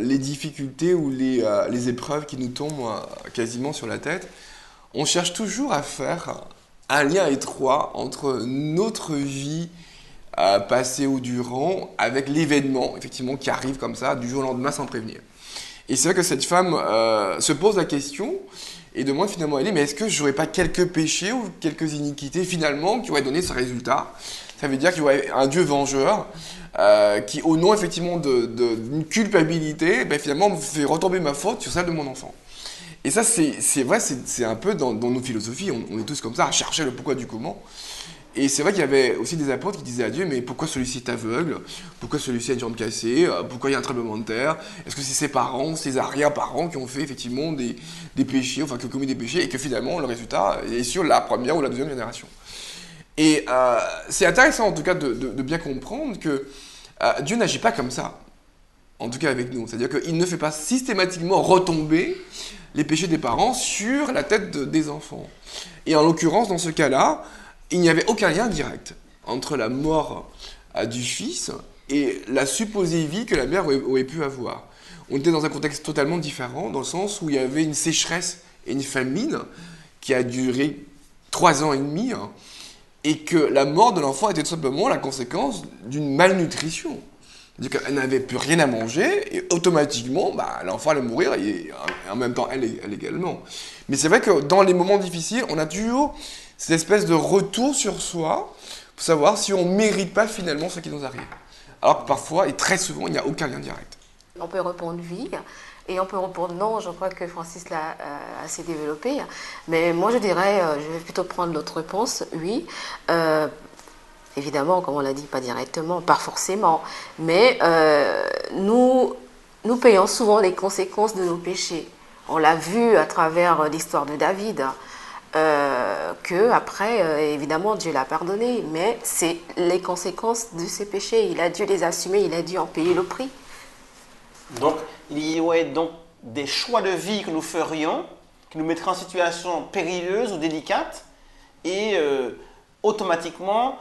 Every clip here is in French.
les difficultés ou les épreuves qui nous tombent quasiment sur la tête, on cherche toujours à faire un lien étroit entre notre vie passée ou durant avec l'événement, effectivement, qui arrive comme ça, du jour au lendemain sans prévenir. Et c'est vrai que cette femme se pose la question et demande finalement à Élie, mais est-ce que j'aurais pas quelques péchés ou quelques iniquités finalement qui auraient donné ce résultat? Ça veut dire qu'il y aurait un Dieu vengeur qui, au nom effectivement d'une culpabilité, ben, finalement me fait retomber ma faute sur celle de mon enfant. Et ça, c'est vrai, c'est un peu dans nos philosophies, on est tous comme ça, à chercher le pourquoi du comment. Et c'est vrai qu'il y avait aussi des apôtres qui disaient à Dieu, mais pourquoi celui-ci est aveugle? Pourquoi celui-ci a une jambe cassée? Pourquoi il y a un tremblement de terre? Est-ce que c'est ses parents, ses arrière-parents qui ont fait effectivement des péchés, enfin qui ont commis des péchés, et que finalement le résultat est sur la première ou la deuxième génération? Et c'est intéressant en tout cas de bien comprendre que Dieu n'agit pas comme ça, en tout cas avec nous. C'est-à-dire qu'il ne fait pas systématiquement retomber les péchés des parents sur la tête des enfants. Et en l'occurrence, dans ce cas-là, il n'y avait aucun lien direct entre la mort du fils et la supposée vie que la mère aurait pu avoir. On était dans un contexte totalement différent, dans le sens où il y avait une sécheresse et une famine qui a duré 3 ans et demi, hein, et que la mort de l'enfant était tout simplement la conséquence d'une malnutrition. C'est-à-dire qu'elle n'avait plus rien à manger et automatiquement, bah, l'enfant allait mourir et en même temps elle également. Mais c'est vrai que dans les moments difficiles, on a toujours cette espèce de retour sur soi pour savoir si on ne mérite pas finalement ce qui nous arrive. Alors que parfois, et très souvent, il n'y a aucun lien direct. On peut répondre oui et on peut répondre non. Je crois que Francis l'a assez développé. Mais moi, je dirais, je vais plutôt prendre l'autre réponse, oui. Évidemment, comme on l'a dit, pas directement, pas forcément. Mais nous payons souvent les conséquences de nos péchés. On l'a vu à travers l'histoire de David. Que après, évidemment, Dieu l'a pardonné, mais c'est les conséquences de ses péchés. Il a dû les assumer, il a dû en payer le prix. Donc, il y aurait donc des choix de vie que nous ferions, qui nous mettraient en situation périlleuse ou délicate, et automatiquement,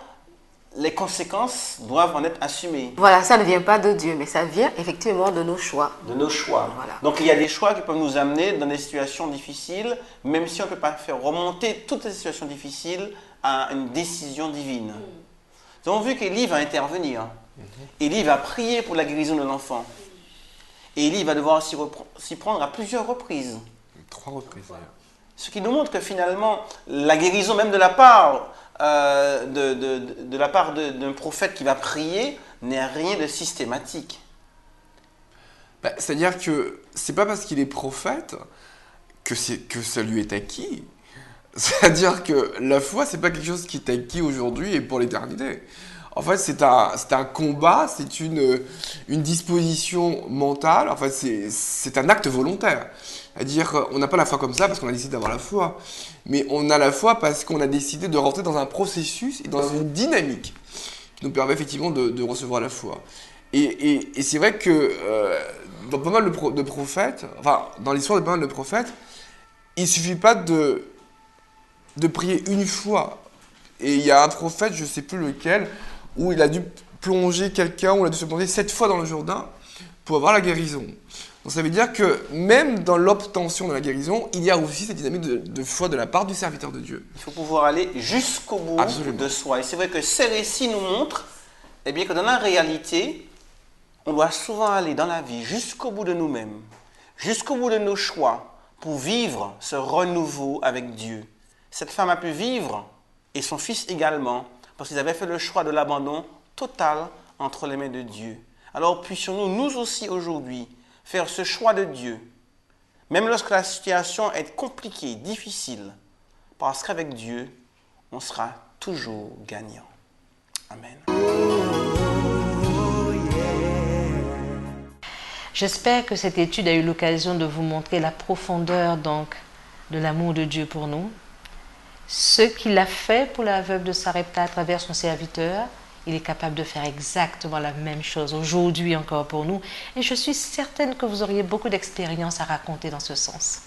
les conséquences doivent en être assumées. Voilà, ça ne vient pas de Dieu, mais ça vient effectivement de nos choix. De nos choix. Voilà. Donc il y a des choix qui peuvent nous amener dans des situations difficiles, même si on ne peut pas faire remonter toutes les situations difficiles à une décision divine. Nous avons vu qu'Élie va intervenir. Élie va prier pour la guérison de l'enfant. Et Élie va devoir s'y prendre à plusieurs reprises. 3 reprises d'ailleurs. Ce qui nous montre que finalement, la guérison même de la part d'un prophète qui va prier n'est rien de systématique. Bah, c'est-à-dire que c'est pas parce qu'il est prophète que ça lui est acquis. C'est-à-dire que la foi, c'est pas quelque chose qui est acquis aujourd'hui et pour l'éternité. En fait, c'est un combat, c'est une disposition mentale, en fait, c'est un acte volontaire. C'est-à-dire, on n'a pas la foi comme ça parce qu'on a décidé d'avoir la foi, mais on a la foi parce qu'on a décidé de rentrer dans un processus et dans une dynamique qui nous permet effectivement de recevoir la foi. Et c'est vrai que dans pas mal de prophètes, enfin, dans l'histoire de pas mal de prophètes, il ne suffit pas de prier une fois. Et il y a un prophète, je ne sais plus lequel, où il a dû plonger quelqu'un, où il a dû se plonger 7 fois dans le Jourdain pour avoir la guérison. Donc ça veut dire que même dans l'obtention de la guérison, il y a aussi cette dynamique de foi de la part du serviteur de Dieu. Il faut pouvoir aller jusqu'au bout de soi. Et c'est vrai que ces récits nous montrent eh bien, que dans la réalité, on doit souvent aller dans la vie jusqu'au bout de nous-mêmes, jusqu'au bout de nos choix, pour vivre ce renouveau avec Dieu. Cette femme a pu vivre, et son fils également, parce qu'ils avaient fait le choix de l'abandon total entre les mains de Dieu. Alors puissions-nous, nous aussi aujourd'hui, faire ce choix de Dieu, même lorsque la situation est compliquée, difficile, parce qu'avec Dieu, on sera toujours gagnant. Amen. J'espère que cette étude a eu l'occasion de vous montrer la profondeur donc de l'amour de Dieu pour nous. Ce qu'il a fait pour la veuve de Sarepta à travers son serviteur, il est capable de faire exactement la même chose aujourd'hui encore pour nous. Et je suis certaine que vous auriez beaucoup d'expériences à raconter dans ce sens.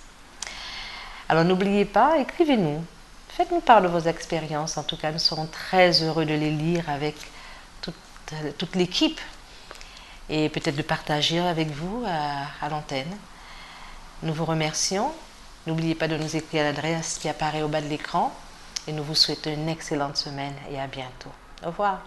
Alors n'oubliez pas, écrivez-nous. Faites-nous part de vos expériences. En tout cas, nous serons très heureux de les lire avec toute l'équipe. et peut-être de partager avec vous à l'antenne. Nous vous remercions. N'oubliez pas de nous écrire à l'adresse qui apparaît au bas de l'écran et nous vous souhaitons une excellente semaine et à bientôt. Au revoir.